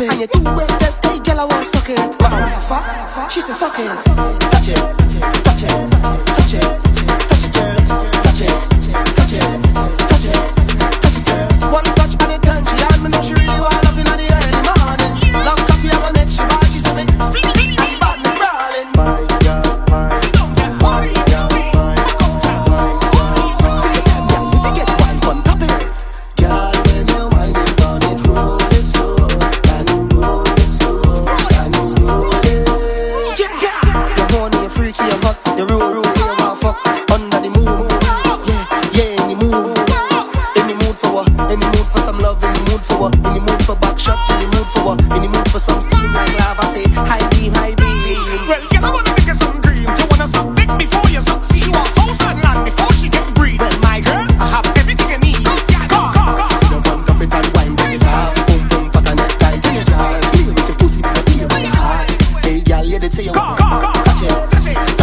And you two ways that hey girl I want suck it. Fuck, she said fuck it. Touch it, touch it, touch it, touch it girl. Touch it, touch it, touch it, touch it girl. One touch and it turn she on me know she really want loving in the early morning. Long coffee I go make she bad she said me sing it bad me sprawling. My girl, my worry girl, my if you get one on top of it. Girl when you wind it down it roll it slow. Freaky and hot, you rule, say you want fuck under the moon. Yeah, any mood. Any mood for what? Any mood for some love, any mood for what? Any mood for back shot, any mood for what? Any mood for some steam like lava, say high beam, high beam. Well, girl, I wanna make you some dream. You wanna suck big before you succeed. You want house and land before she get breed. Well, my girl, I have everything you need. Come. You want top it and wine, bring it off. Boom, boom, fat and neck tight in your jaws. Play with your pussy, but play with your heart. Hey, girl, you did say you want touch it.